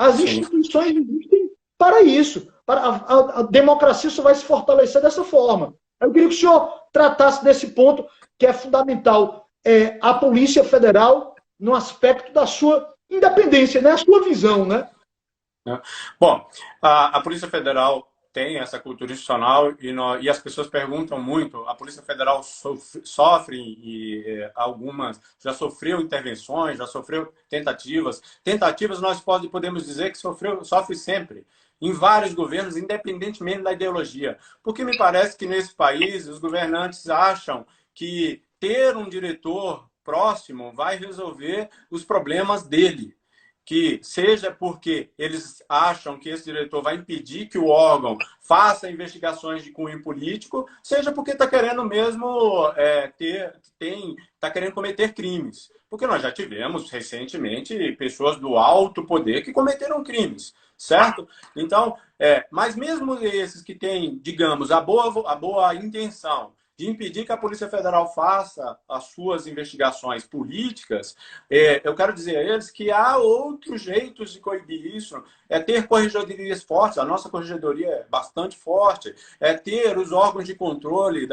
As Sim. instituições existem para isso. A democracia só vai se fortalecer dessa forma. Eu queria que o senhor tratasse desse ponto que é fundamental. A Polícia Federal no aspecto da sua independência, né? A sua visão, né? Né? Bom, a Polícia Federal tem essa cultura institucional e as pessoas perguntam muito. A Polícia Federal sofre e algumas já sofreu intervenções, já sofreu tentativas. Tentativas nós podemos dizer que sofre sempre, em vários governos, independentemente da ideologia. Porque me parece que nesse país os governantes acham que ter um diretor próximo vai resolver os problemas dele, que seja porque eles acham que esse diretor vai impedir que o órgão faça investigações de cunho político, seja porque está querendo mesmo está querendo cometer crimes. Porque nós já tivemos recentemente pessoas do alto poder que cometeram crimes, certo? Então, mas mesmo esses que têm, digamos, a boa intenção de impedir que a Polícia Federal faça as suas investigações políticas, eu quero dizer a eles que há outros jeitos de coibir isso. É ter corregedorias fortes, a nossa corregedoria é bastante forte, é ter os órgãos de controle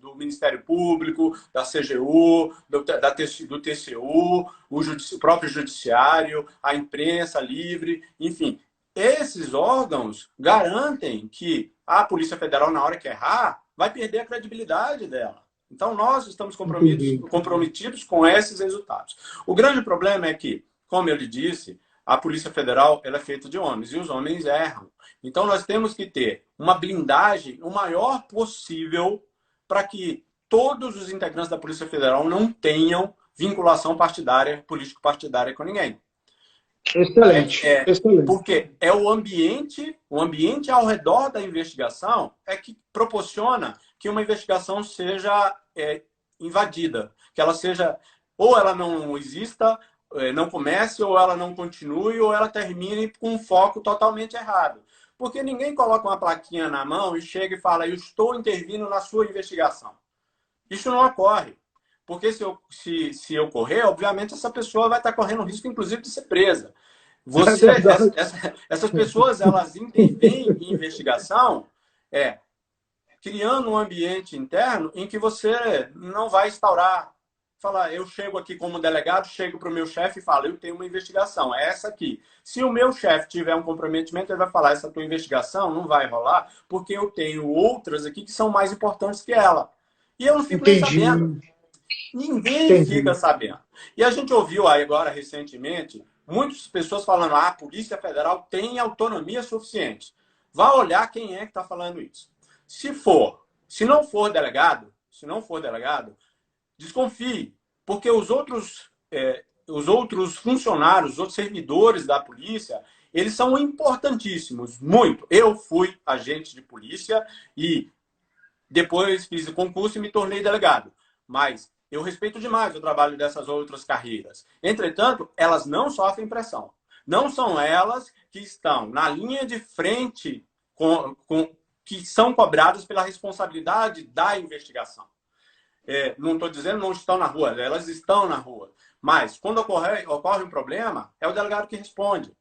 do Ministério Público, da CGU, do TCU, o próprio Judiciário, a imprensa livre, enfim. Esses órgãos garantem que a Polícia Federal, na hora que errar, vai perder a credibilidade dela. Então, nós estamos comprometidos com esses resultados. O grande problema é que, como eu lhe disse, a Polícia Federal ela é feita de homens e os homens erram. Então, nós temos que ter uma blindagem o maior possível para que todos os integrantes da Polícia Federal não tenham vinculação partidária, político-partidária com ninguém. Excelente, excelente. Porque é o ambiente ao redor da investigação é que proporciona que uma investigação seja invadida, que ela seja, ou ela não exista, não comece, ou ela não continue, ou ela termine com um foco totalmente errado. Porque ninguém coloca uma plaquinha na mão e chega e fala, eu estou intervindo na sua investigação. Isso não ocorre. Porque se ocorrer, obviamente essa pessoa vai estar correndo risco, inclusive, de ser presa. Essas pessoas, elas intervêm em investigação criando um ambiente interno em que você não vai instaurar. Falar, eu chego aqui como delegado, chego para o meu chefe e falo, eu tenho uma investigação, é essa aqui. Se o meu chefe tiver um comprometimento, ele vai falar, essa tua investigação não vai rolar, porque eu tenho outras aqui que são mais importantes que ela. E eu não fico nem sabendo. Ninguém fica sabendo. E a gente ouviu aí agora, recentemente, muitas pessoas falando, a Polícia Federal tem autonomia suficiente. Vá olhar quem é que está falando isso. Se não for delegado, desconfie, porque os outros funcionários, os outros servidores da polícia, eles são importantíssimos, muito. Eu fui agente de polícia e depois fiz o concurso e me tornei delegado. Mas eu respeito demais o trabalho dessas outras carreiras. Entretanto, elas não sofrem pressão. Não são elas que estão na linha de frente que são cobradas pela responsabilidade da investigação. Não estou dizendo não estão na rua, elas estão na rua. Mas, quando ocorre um problema, é o delegado que responde.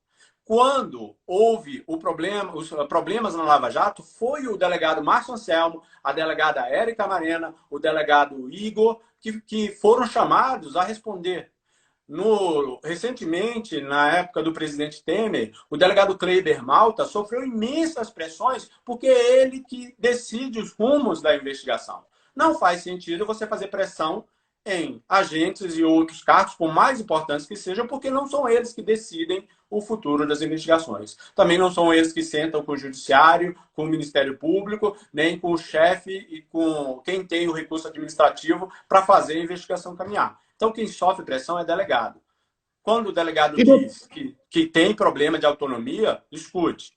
Quando houve os problemas na Lava Jato, foi o delegado Márcio Anselmo, a delegada Érica Marena, o delegado Igor, que foram chamados a responder. Recentemente, na época do presidente Temer, o delegado Kleiber Malta sofreu imensas pressões porque é ele que decide os rumos da investigação. Não faz sentido você fazer pressão em agentes e outros cargos, por mais importantes que sejam, porque não são eles que decidem o futuro das investigações. Também não são eles que sentam com o Judiciário, com o Ministério Público, nem com o chefe e com quem tem o recurso administrativo para fazer a investigação caminhar. Então, quem sofre pressão é delegado. Quando o delegado diz que tem problema de autonomia, escute.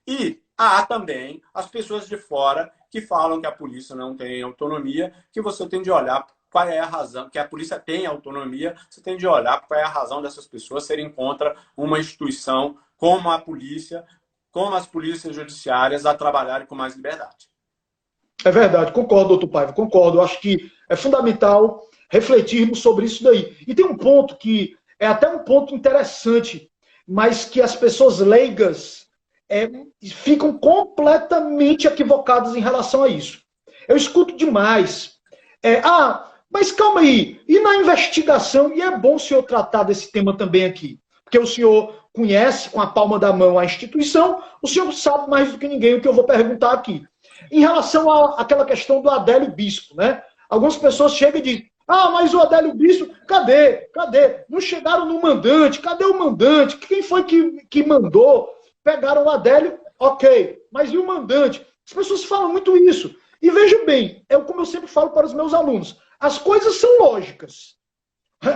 E há também as pessoas de fora que falam que a polícia não tem autonomia, que você tem de olhar qual é a razão, que a polícia tem autonomia, você tem de olhar qual é a razão dessas pessoas serem contra uma instituição como a polícia, como as polícias judiciárias, a trabalharem com mais liberdade. É verdade, concordo, doutor Paiva, concordo. Acho que é fundamental refletirmos sobre isso daí. E tem um ponto que é até um ponto interessante mas que as pessoas leigas ficam completamente equivocadas em relação a isso. Eu escuto demais. Mas calma aí, e na investigação? E é bom o senhor tratar desse tema também aqui, porque o senhor conhece com a palma da mão a instituição, o senhor sabe mais do que ninguém o que eu vou perguntar aqui. Em relação àquela questão do Adélio Bispo, né? Algumas pessoas chegam e dizem, mas o Adélio Bispo, cadê? Cadê? Não chegaram no mandante, cadê o mandante? Quem foi que mandou? Pegaram o Adélio, ok, mas e o mandante? As pessoas falam muito isso. E veja bem, como eu sempre falo para os meus alunos, as coisas são lógicas.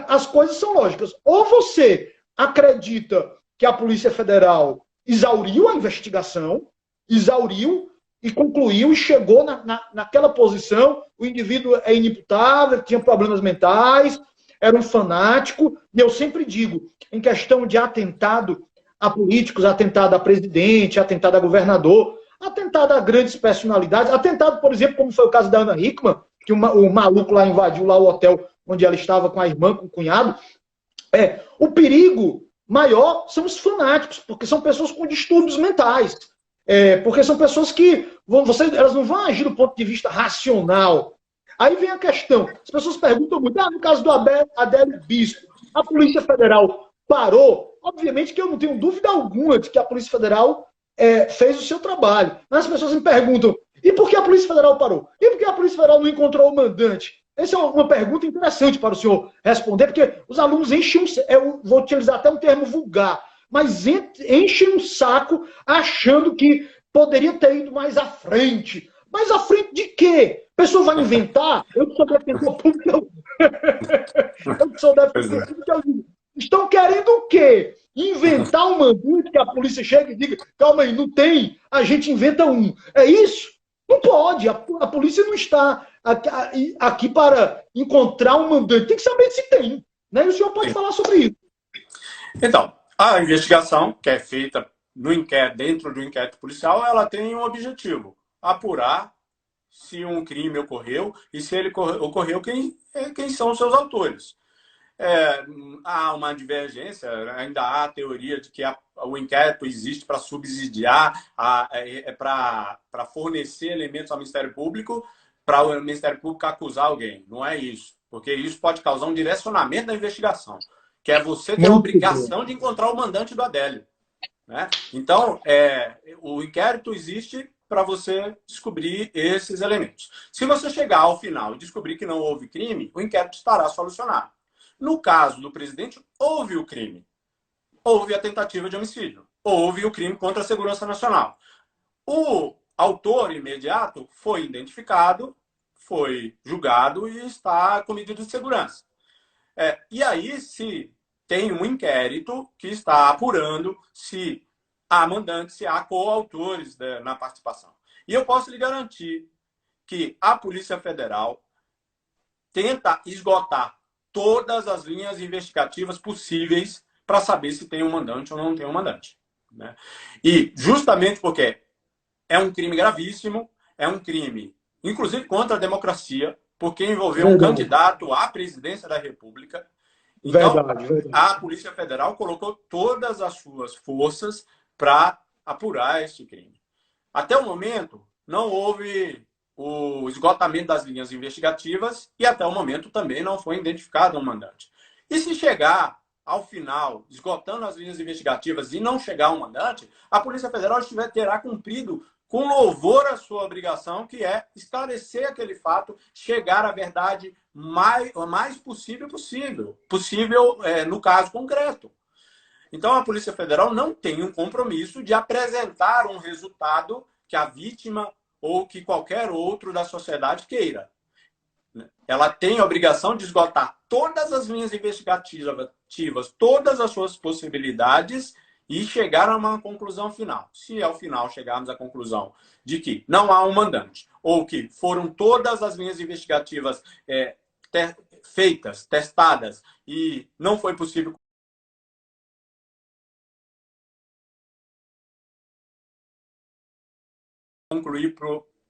As coisas são lógicas. Ou você acredita que a Polícia Federal exauriu a investigação, exauriu e concluiu e chegou naquela posição, o indivíduo é inimputável, tinha problemas mentais, era um fanático, e eu sempre digo, em questão de atentado a políticos, atentado a presidente, atentado a governador, atentado a grandes personalidades, atentado, por exemplo, como foi o caso da Ana Hickman, que o maluco lá invadiu lá o hotel onde ela estava com a irmã, com o cunhado. O perigo maior são os fanáticos, porque são pessoas com distúrbios mentais. Porque são pessoas que elas não vão agir do ponto de vista racional. Aí vem a questão, as pessoas perguntam muito, no caso do Adélio Bispo, a Polícia Federal parou? Obviamente que eu não tenho dúvida alguma de que a Polícia Federal fez o seu trabalho. Mas as pessoas me perguntam, e por que a Polícia Federal parou? E por que a Polícia Federal não encontrou o mandante? Essa é uma pergunta interessante para o senhor responder, porque os alunos enchem, eu vou utilizar até um termo vulgar, mas enchem um saco achando que poderia ter ido mais à frente. Mais à frente de quê? A pessoa vai inventar? Eu que sou defensor público, eu que sou defensor público, eu digo, estão querendo o quê? Inventar um mandante que a polícia chega e diga, calma aí, não tem, a gente inventa um. É isso? Não pode, a polícia não está aqui para encontrar um mandante, tem que saber se tem. Né? E o senhor pode falar sobre isso. Então, a investigação que é feita dentro do inquérito policial, ela tem um objetivo, apurar se um crime ocorreu e se ele ocorreu, quem são os seus autores. Há uma divergência, ainda há a teoria de que o inquérito existe para subsidiar, para fornecer elementos ao Ministério Público, para o Ministério Público acusar alguém. Não é isso, porque isso pode causar um direcionamento da investigação, que é você ter a obrigação de encontrar o mandante do Adélio. Né? Então, o inquérito existe para você descobrir esses elementos. Se você chegar ao final e descobrir que não houve crime, o inquérito estará solucionado. No caso do presidente, houve o crime. Houve a tentativa de homicídio. Houve o crime contra a segurança nacional. O autor imediato foi identificado, foi julgado e está com medida de segurança. E aí, se tem um inquérito que está apurando se há mandantes, se há coautores na participação. E eu posso lhe garantir que a Polícia Federal tenta esgotar todas as linhas investigativas possíveis para saber se tem um mandante ou não tem um mandante. Né? E justamente porque é um crime gravíssimo, é um crime, inclusive, contra a democracia, porque envolveu um candidato à presidência da República. Então, verdade. A Polícia Federal colocou todas as suas forças para apurar esse crime. Até o momento, não houve o esgotamento das linhas investigativas e até o momento também não foi identificado um mandante. E se chegar ao final, esgotando as linhas investigativas e não chegar um mandante, a Polícia Federal terá cumprido com louvor a sua obrigação, que é esclarecer aquele fato, chegar à verdade mais possível no caso concreto. Então, a Polícia Federal não tem um compromisso de apresentar um resultado que a vítima ou que qualquer outro da sociedade queira. Ela tem a obrigação de esgotar todas as linhas investigativas, todas as suas possibilidades e chegar a uma conclusão final. Se ao final chegarmos à conclusão de que não há um mandante ou que foram todas as linhas investigativas feitas, testadas e não foi possível concluir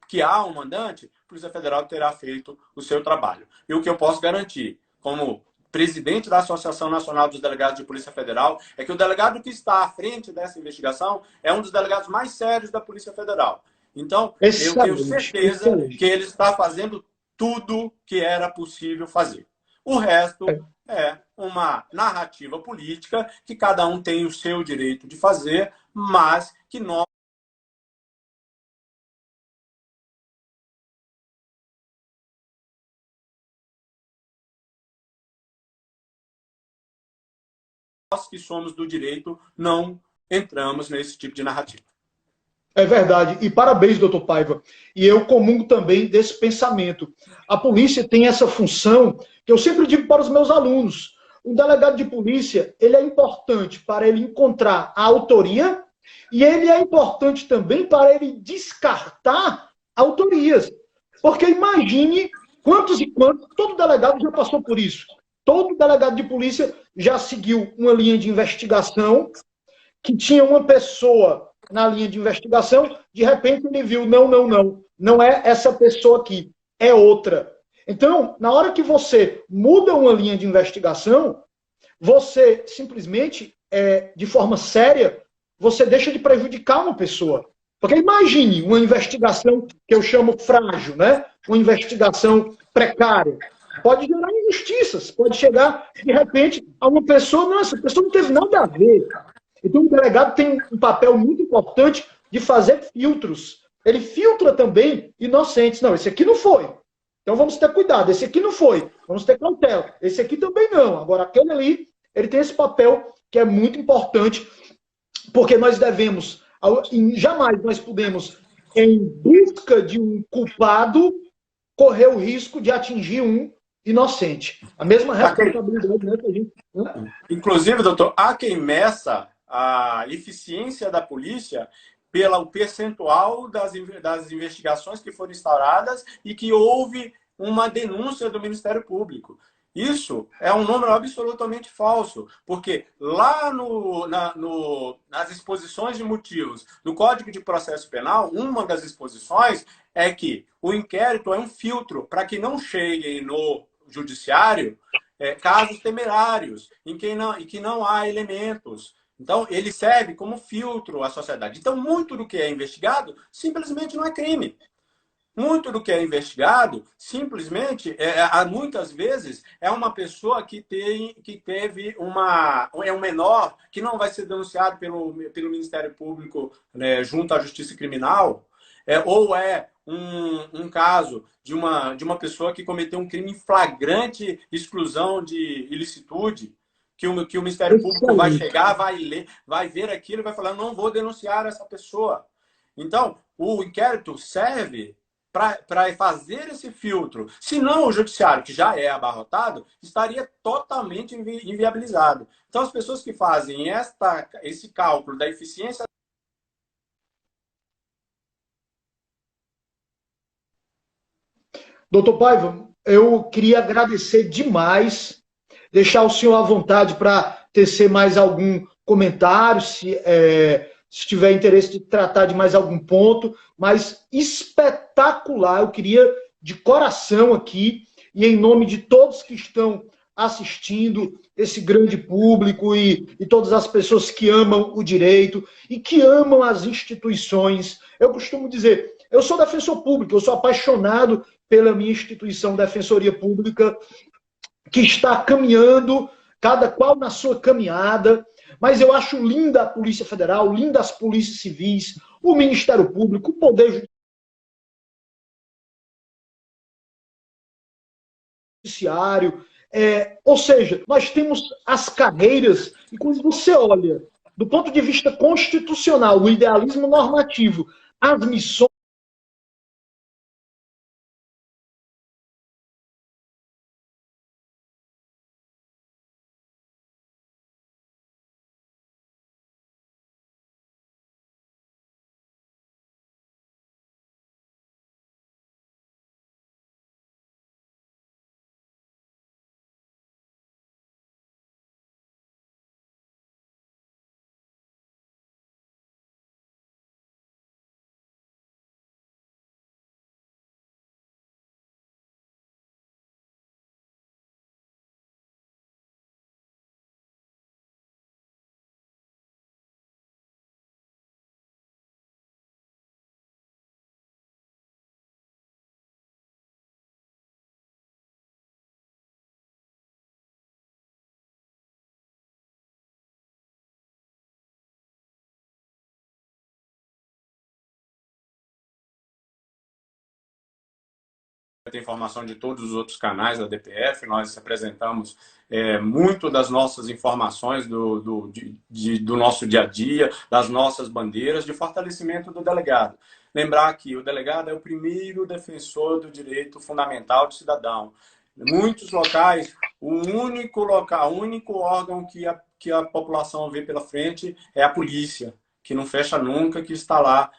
que há um mandante, a Polícia Federal terá feito o seu trabalho. E o que eu posso garantir, como presidente da Associação Nacional dos Delegados de Polícia Federal, é que o delegado que está à frente dessa investigação é um dos delegados mais sérios da Polícia Federal. Então, eu tenho certeza que ele está fazendo tudo que era possível fazer. O resto é uma narrativa política que cada um tem o seu direito de fazer, mas que nós que somos do direito não entramos nesse tipo de narrativa. É verdade. E parabéns, doutor Paiva. E eu comungo também desse pensamento. A polícia tem essa função que eu sempre digo para os meus alunos. O delegado de polícia, ele é importante para ele encontrar a autoria e ele é importante também para ele descartar autorias. Porque imagine quantos e quantos, todo delegado já passou por isso. Todo delegado de polícia já seguiu uma linha de investigação que tinha uma pessoa na linha de investigação, de repente ele viu, não é essa pessoa aqui, é outra. Então, na hora que você muda uma linha de investigação, você simplesmente, de forma séria, você deixa de prejudicar uma pessoa. Porque imagine uma investigação que eu chamo frágil, né? Uma investigação precária. Pode gerar injustiças, pode chegar, de repente, a uma pessoa, não, essa pessoa não teve nada a ver. Então, o delegado tem um papel muito importante de fazer filtros. Ele filtra também inocentes. Não, esse aqui não foi. Então, vamos ter cuidado. Esse aqui não foi. Vamos ter cautela. Esse aqui também não. Agora, aquele ali, ele tem esse papel que é muito importante, porque nós devemos, jamais nós podemos, em busca de um culpado, correr o risco de atingir um inocente. A mesma responsabilidade, né, que a gente... Inclusive, doutor, há quem meça a eficiência da polícia pelo percentual das investigações que foram instauradas e que houve uma denúncia do Ministério Público. Isso é um número absolutamente falso, porque lá nas exposições de motivos do Código de Processo Penal, uma das exposições é que o inquérito é um filtro para que não cheguem no judiciário casos temerários, em que não há elementos. Então, ele serve como filtro à sociedade. Então, muito do que é investigado simplesmente não é crime. Muito do que é investigado, simplesmente, muitas vezes, é uma pessoa que teve é um menor que não vai ser denunciado pelo Ministério Público, né, junto à Justiça Criminal, ou é um caso de uma pessoa que cometeu um crime em flagrante exclusão de ilicitude, que o Ministério Público vai chegar, vai ler, vai ver aquilo e vai falar, não vou denunciar essa pessoa. Então, o inquérito serve para fazer esse filtro. Senão, o judiciário, que já é abarrotado, estaria totalmente inviabilizado. Então, as pessoas que fazem esse cálculo da eficiência... Doutor Paiva, eu queria agradecer demais, deixar o senhor à vontade para tecer mais algum comentário, se tiver interesse de tratar de mais algum ponto, mas espetacular, eu queria de coração aqui, e em nome de todos que estão assistindo, esse grande público e todas as pessoas que amam o direito e que amam as instituições. Eu costumo dizer, eu sou defensor público, eu sou apaixonado pela minha instituição Defensoria Pública, que está caminhando, cada qual na sua caminhada, mas eu acho linda a Polícia Federal, linda as polícias civis, o Ministério Público, o Poder Judiciário, ou seja, nós temos as carreiras, e quando você olha, do ponto de vista constitucional, o idealismo normativo, as missões tem informação de todos os outros canais da DPF, nós apresentamos muito das nossas informações do nosso dia a dia, das nossas bandeiras, de fortalecimento do delegado. Lembrar que o delegado é o primeiro defensor do direito fundamental do cidadão. Em muitos locais, o único órgão que a população vê pela frente é a polícia, que não fecha nunca, que está lá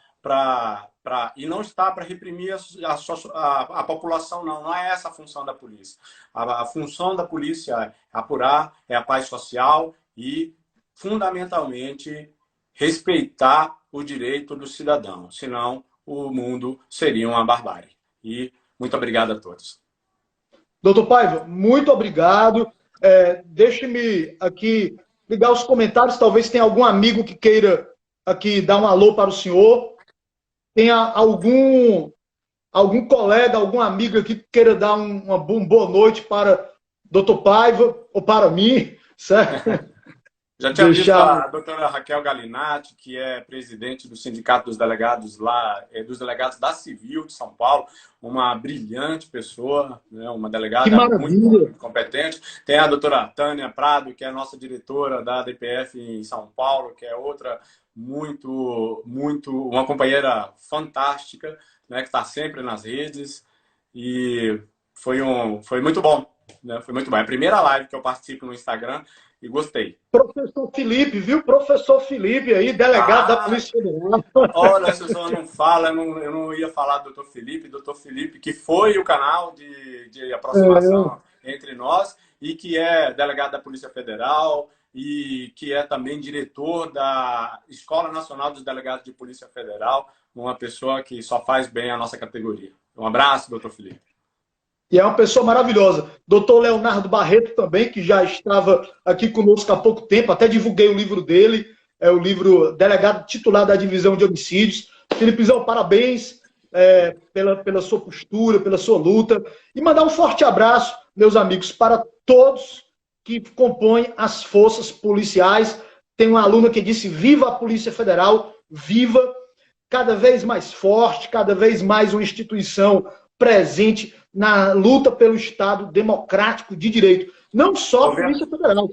e não está para reprimir a população, não é essa a função da polícia. A função da polícia é apurar, é a paz social e, fundamentalmente, respeitar o direito do cidadão, senão o mundo seria uma barbárie. E muito obrigado a todos. Doutor Paiva, muito obrigado. Deixe-me aqui ligar os comentários, talvez tenha algum amigo que queira aqui dar um alô para o senhor. Tenha algum colega, algum amigo aqui que queira dar uma boa noite para Dr. Paiva ou para mim, certo? Já tinha visto a doutora Raquel Galinatti, que é presidente do Sindicato dos Delegados dos Delegados da Civil de São Paulo, uma brilhante pessoa, né? Uma delegada muito competente. Tem a doutora Tânia Prado, que é a nossa diretora da DPF em São Paulo, que é outra uma companheira fantástica, né? Que está sempre nas redes. E foi muito bom, né? Foi muito bom. É a primeira live que eu participo no Instagram. E gostei. Professor Felipe, viu? Professor Felipe aí, delegado da Polícia Federal. Olha, se o senhor não fala, eu não ia falar do doutor Felipe, que foi o canal de aproximação entre nós e que é delegado da Polícia Federal e que é também diretor da Escola Nacional dos Delegados de Polícia Federal, uma pessoa que só faz bem a nossa categoria. Um abraço, doutor Felipe. E é uma pessoa maravilhosa. Doutor Leonardo Barreto também, que já estava aqui conosco há pouco tempo, até divulguei o livro dele, é o livro Delegado Titular da Divisão de Homicídios. Felipezão, parabéns pela sua postura, pela sua luta. E mandar um forte abraço, meus amigos, para todos que compõem as forças policiais. Tem uma aluna que disse, viva a Polícia Federal, viva, cada vez mais forte, cada vez mais uma instituição presente na luta pelo Estado democrático de direito. Não só a Polícia Federal.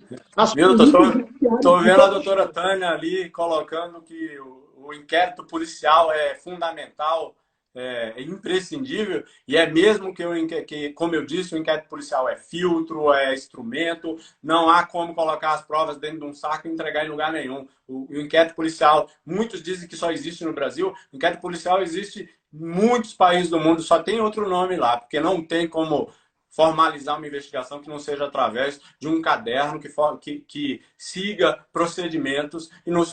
Estou vendo a doutora Tânia ali colocando que o inquérito policial é fundamental, é imprescindível, e é mesmo que, como eu disse, o inquérito policial é filtro, é instrumento, não há como colocar as provas dentro de um saco e entregar em lugar nenhum. O inquérito policial, muitos dizem que só existe no Brasil, o inquérito policial existe em muitos países do mundo, só tem outro nome lá, porque não tem como formalizar uma investigação que não seja através de um caderno que siga procedimentos, e no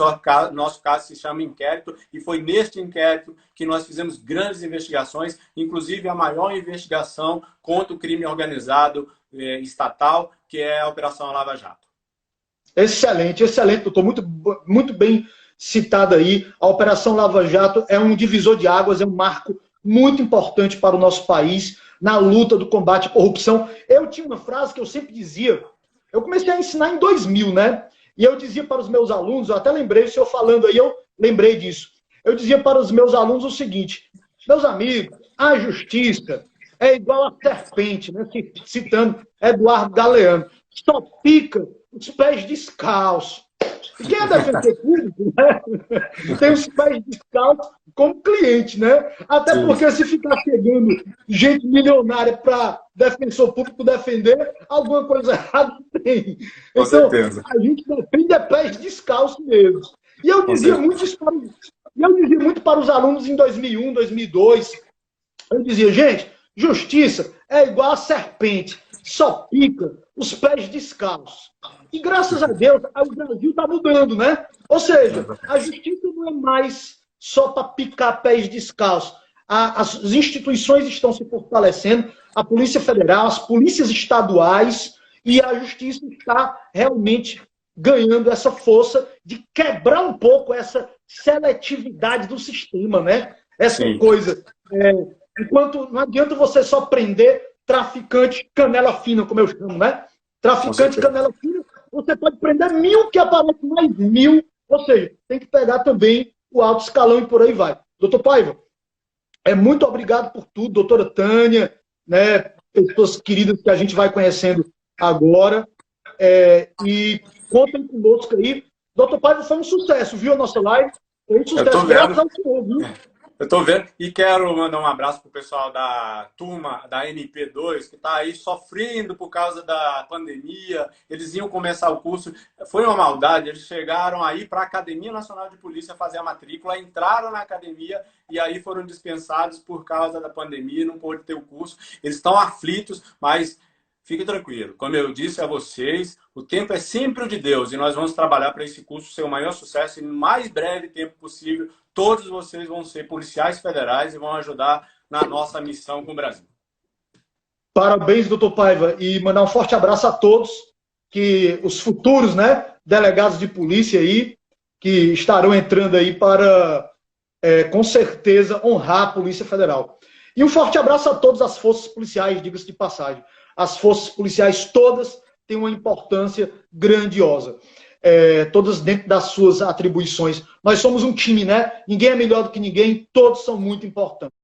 nosso caso se chama inquérito, e foi neste inquérito que nós fizemos grandes investigações, inclusive a maior investigação contra o crime organizado estatal, que é a Operação Lava Jato. Excelente, excelente, doutor, muito bem citado aí. A Operação Lava Jato é um divisor de águas, é um marco muito importante para o nosso país, na luta do combate à corrupção. Eu tinha uma frase que eu sempre dizia, eu comecei a ensinar em 2000, né? E eu dizia para os meus alunos, eu até lembrei, o senhor falando aí, eu lembrei disso. Eu dizia para os meus alunos o seguinte, meus amigos, a justiça é igual a serpente, né? Citando Eduardo Galeano, só pica os pés descalços. E quem é defensor público, né? Tem os pés descalços como cliente, né? Até porque se ficar chegando gente milionária para defensor público defender, alguma coisa errada tem. Com então, certeza. A gente defende pés descalços mesmo. E eu dizia muito isso para os alunos em 2001, 2002. Eu dizia, gente, justiça é igual a serpente, só pica os pés descalços. E graças a Deus, o Brasil está mudando, né? Ou seja, a justiça não é mais só para picar pés descalços. As instituições estão se fortalecendo, a Polícia Federal, as polícias estaduais, e a justiça está realmente ganhando essa força de quebrar um pouco essa seletividade do sistema, né? Essa coisa. Enquanto não adianta você só prender traficante canela fina, como eu chamo, né? Traficante canela fina, você pode prender 1000 que aparece mais 1000. Ou seja, tem que pegar também o alto escalão e por aí vai. Doutor Paiva, muito obrigado por tudo. Doutora Tânia, né? Pessoas queridas que a gente vai conhecendo agora. E contem conosco aí. Doutor Paiva, foi um sucesso, viu, a nossa live? Foi um sucesso, graças ao senhor, viu? Eu estou vendo e quero mandar um abraço para o pessoal da turma da NP2, que está aí sofrendo por causa da pandemia. Eles iam começar o curso, foi uma maldade, eles chegaram aí para a Academia Nacional de Polícia fazer a matrícula, entraram na academia e aí foram dispensados por causa da pandemia, não pôde ter o curso. Eles estão aflitos, mas fique tranquilo. Como eu disse a vocês, o tempo é sempre o de Deus e nós vamos trabalhar para esse curso ser o maior sucesso e no mais breve tempo possível. Todos vocês vão ser policiais federais e vão ajudar na nossa missão com o Brasil. Parabéns, doutor Paiva, e mandar um forte abraço a todos, que os futuros, né, delegados de polícia aí, que estarão entrando aí para, com certeza, honrar a Polícia Federal. E um forte abraço a todas as forças policiais, diga-se de passagem. As forças policiais todas têm uma importância grandiosa. Todas dentro das suas atribuições. Nós somos um time, né? Ninguém é melhor do que ninguém, todos são muito importantes.